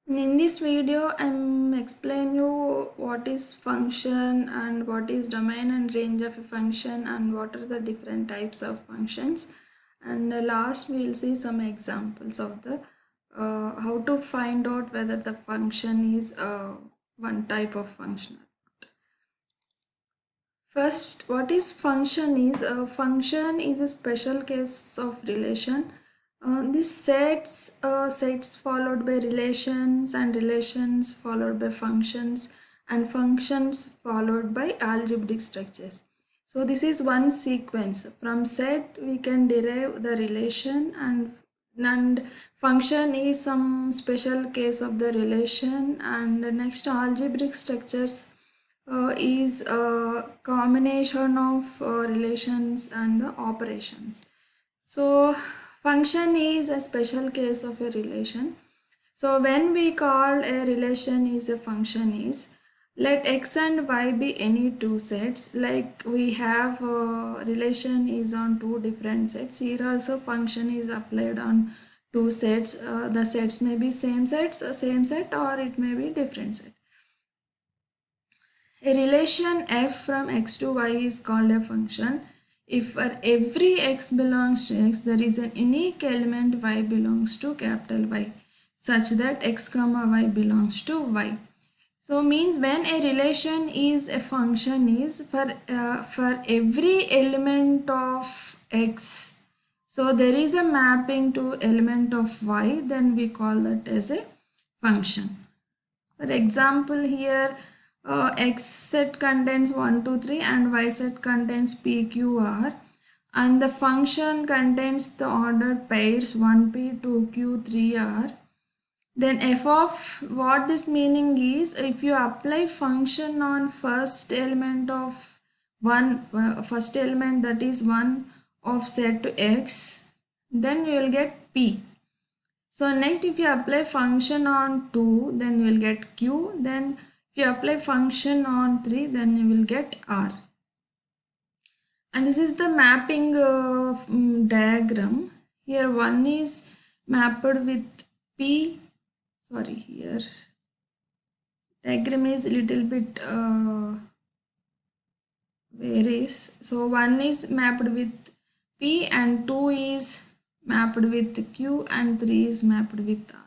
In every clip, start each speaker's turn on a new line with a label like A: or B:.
A: In this video, I'm explain you what is function and what is domain and range of a function and what are the different types of functions. And last, we'll see some examples of the how to find out whether the function is one type of function. First, what is function is? A function is a special case of relation. This sets followed by relations and relations followed by functions and functions followed by algebraic structures. So this is one sequence. From set we can derive the relation and function is some special case of the relation, and the next algebraic structures is a combination of relations and the operations. So function is a special case of a relation. So when we call a relation is a function is, let x and y be any two sets, like we have a relation is on two different sets. Here also function is applied on two sets. The sets may be same set, or it may be different set. A relation f from x to y is called a function if for every x belongs to x, there is an unique element y belongs to capital Y, such that x comma y belongs to y. So means when a relation is a function is for every element of x, so there is a mapping to element of y, then we call that as a function. For example, here x set contains 1, 2, 3 and y set contains p, q, r, and the function contains the ordered pairs 1p, 2q, 3r. Then f of what this meaning is, if you apply function on first element of first element, that is 1 of set to x, then you will get p. So next, if you apply function on 2, then you will get q. Then if you apply function on 3, then you will get r. And this is the mapping diagram. Here 1 is mapped with p. Sorry, here diagram is little bit varies. So 1 is mapped with p and 2 is mapped with q and 3 is mapped with r.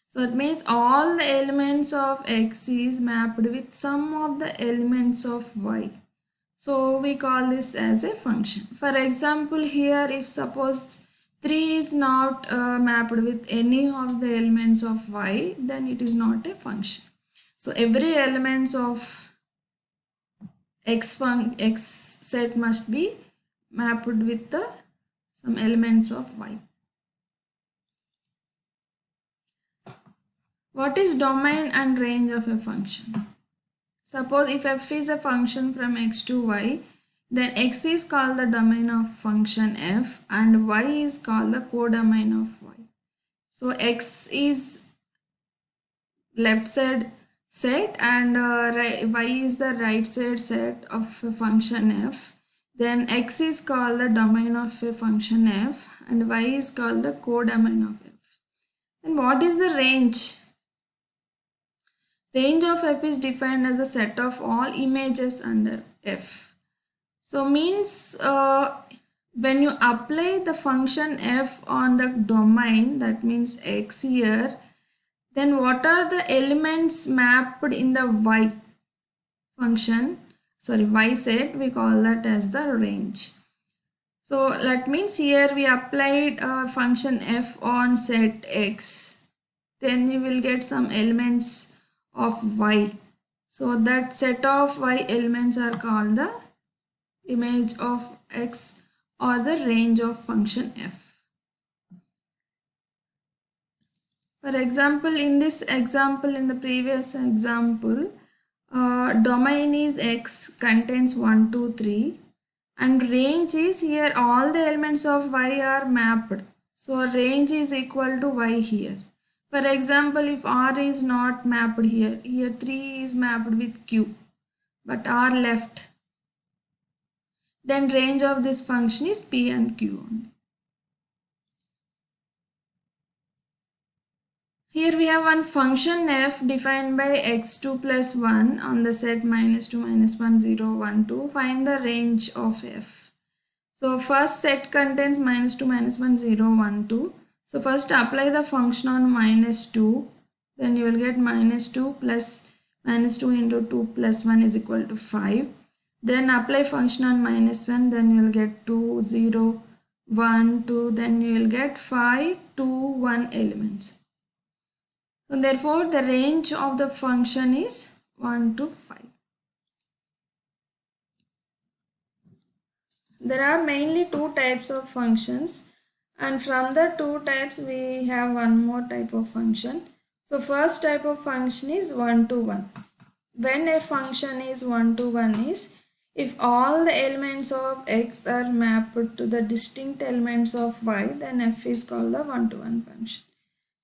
A: So it means all the elements of x is mapped with some of the elements of y. So we call this as a function. For example, here if suppose 3 is not mapped with any of the elements of y, then it is not a function. So every elements of x set must be mapped with the some elements of y. What is domain and range of a function? Suppose if f is a function from x to y, then x is called the domain of function f and y is called the codomain of y. So x is left side set and y is the right side set of a function f. Then x is called the domain of a function f and y is called the codomain of f. And what is the range? Range of f is defined as a set of all images under f. So means when you apply the function f on the domain, that means x here, then what are the elements mapped in the y function, sorry y set, we call that as the range. So that means here we applied function f on set x, then you will get some elements of y. So that set of y elements are called the image of x or the range of function f. For example, in this example, in the previous example, domain is x contains 1, 2, 3 and range is here all the elements of y are mapped. So range is equal to y here. For example, if r is not mapped here, here 3 is mapped with q, but r left, then range of this function is p and q only. Here we have one function f defined by x2 plus 1 on the set -2, -1, 0, 1, 2. Find the range of f. So first set contains -2, -1, 0, 1, 2. So first apply the function on -2. Then you will get -2 plus -2 into 2 plus 1 is equal to 5. Then apply function on -1. Then you will get 2, 0, 1, 2. Then you will get 5, 2, 1 elements. So therefore the range of the function is 1 to 5. There are mainly two types of functions, and from the two types we have one more type of function. So first type of function is 1 to 1. When a function is 1 to 1 is if all the elements of x are mapped to the distinct elements of y, then f is called the 1 to 1 function.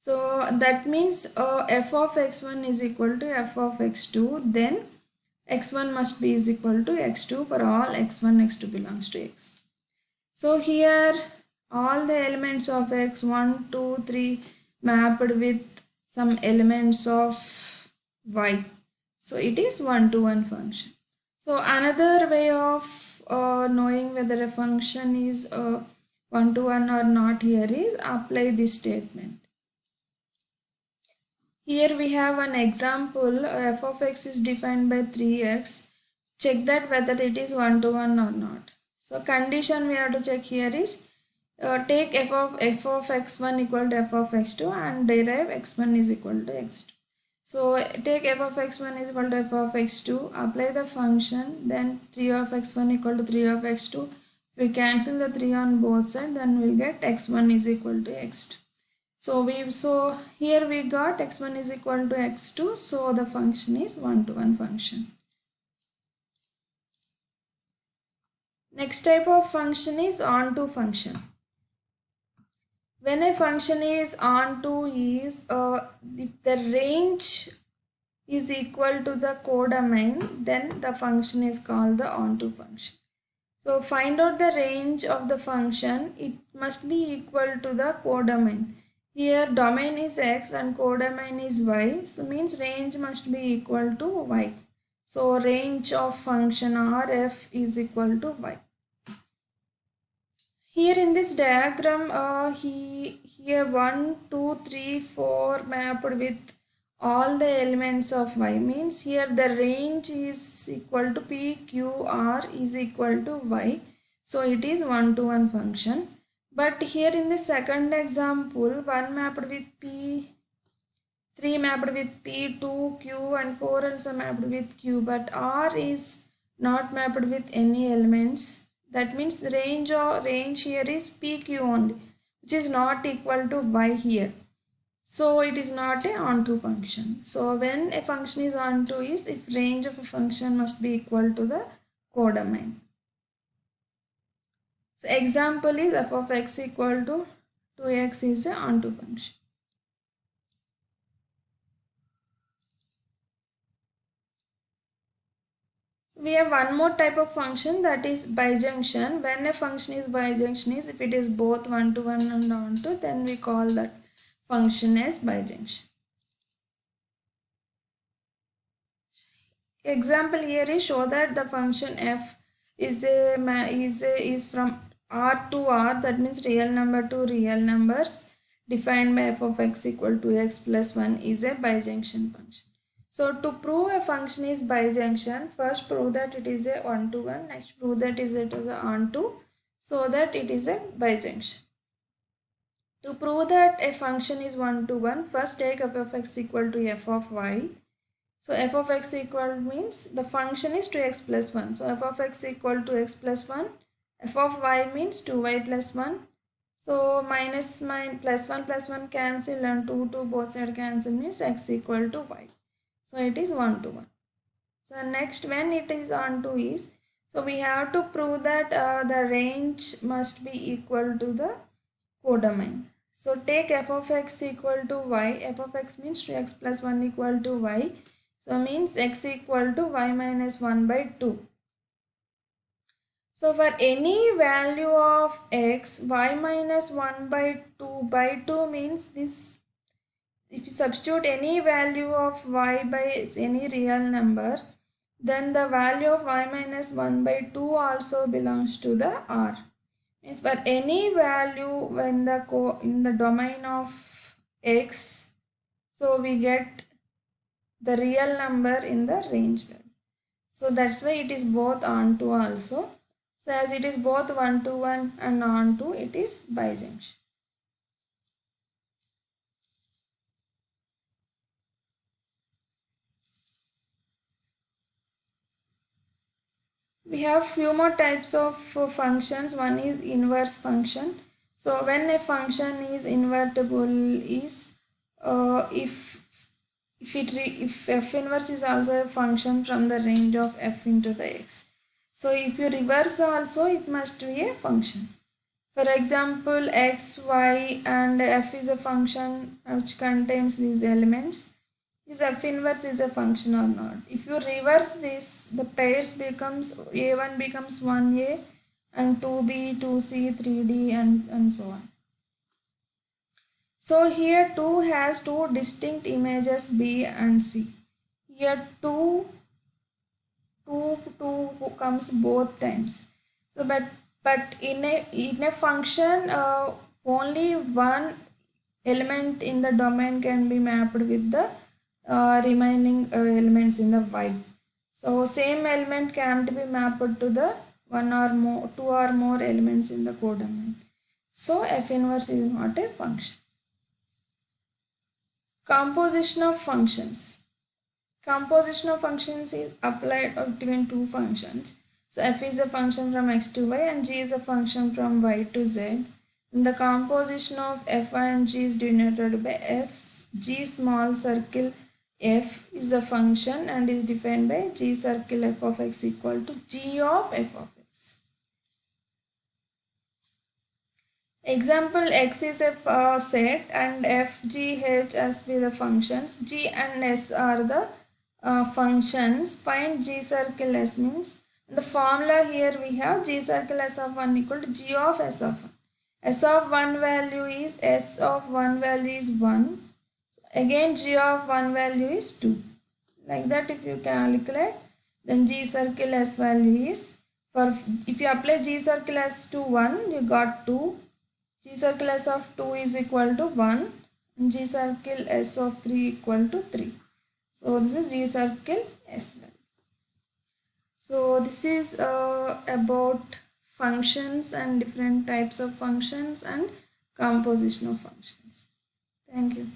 A: So that means f of x1 is equal to f of x2, then x1 must be is equal to x2 for all x1, x2 belongs to x. So here all the elements of x 1, 2, 3 mapped with some elements of y. So it is 1 to 1 function. So another way of knowing whether a function is 1 to 1 or not here is apply this statement. Here we have an example, f of x is defined by 3x. Check that whether it is 1 to 1 or not. So condition we have to check here is take f of x1 equal to f of x2 and derive x1 is equal to x2. So take f of x1 is equal to f of x2, apply the function, then 3 of x1 equal to 3 of x2. If we cancel the 3 on both sides, then we'll get x1 is equal to x2. So here we got x1 is equal to x2, so the function is 1 to 1 function. Next type of function is onto function. When a function is onto is if the range is equal to the codomain, then the function is called the onto function. So find out the range of the function. It must be equal to the codomain. Here domain is x and codomain is y, so means range must be equal to y. So range of function rf is equal to y. Here in this diagram, here 1, 2, 3, 4 mapped with all the elements of y, means here the range is equal to p, q, r is equal to y. So it is 1 to 1 function. But here in the second example, 1 mapped with p, 3 mapped with p, 2, q and 4 also mapped with q, but r is not mapped with any elements. That means the range here is pq only, which is not equal to y here. So it is not a onto function. So when a function is onto is if range of a function must be equal to the codomain. So example is f of x equal to 2x is a onto function. So we have one more type of function, that is bijunction. When a function is bijunction is if it is both 1 to 1 and onto, then we call that function as bijunction. Example here is show that the function f is from r to r, that means real number to real numbers, defined by f of x equal to x plus 1 is a bijunction function. So to prove a function is bijunction, first prove that it is a 1 to 1, next prove that it is a onto, so that it is a bijunction. To prove that a function is 1 to 1, first take f of x equal to f of y. So f of x equal means the function is 2x plus 1. So f of x equal to x plus 1. F of y means 2y plus 1. So plus 1 cancel and 2 both sides cancel means x equal to y. So it is 1 to 1. So next when it is on to is, so we have to prove that the range must be equal to the codomain. So take f of x equal to y. F of x means 2x plus 1 equal to y. So means x equal to y minus 1 by 2. So for any value of x, y minus 1 by 2 means this if you substitute any value of y by any real number, then the value of y minus 1 by 2 also belongs to the R. Means for any value when in the domain of x, so we get the real number in the range value. So that's why it is both onto also. So as it is both 1 to 1 and onto, it is bijunction. We have few more types of functions. One is inverse function. So when a function is invertible is if f inverse is also a function from the range of f into the x. So if you reverse also, it must be a function. For example, x, y and f is a function which contains these elements. Is f inverse is a function or not? If you reverse this, the pairs becomes a1 becomes 1a and 2b, 2c, 3d and so on. So here 2 has two distinct images b and c. Here 2 comes both times. So but in a function only one element in the domain can be mapped with the remaining elements in the y. So same element can't be mapped to the two or more elements in the codomain. So f inverse is not a function. Composition of functions. Composition of functions is applied between two functions. So f is a function from x to y and g is a function from y to z. And the composition of f and g is denoted by f g small circle f is the function and is defined by g circle f of x equal to g of f of x. Example, x is a set and f, g, h as be the functions. G and s are the functions. Find g circle s means the formula here we have g circle s of 1 equal to g of s of 1. S of 1 value is s of 1 value is 1. Again g of 1 value is 2. Like that if you calculate, then g circle s value is, for if you apply g circle s to 1, you got 2. G circle s of 2 is equal to 1 and G circle s of 3 equal to 3. So this is G circle s value. So this is about functions and different types of functions and composition of functions. Thank you.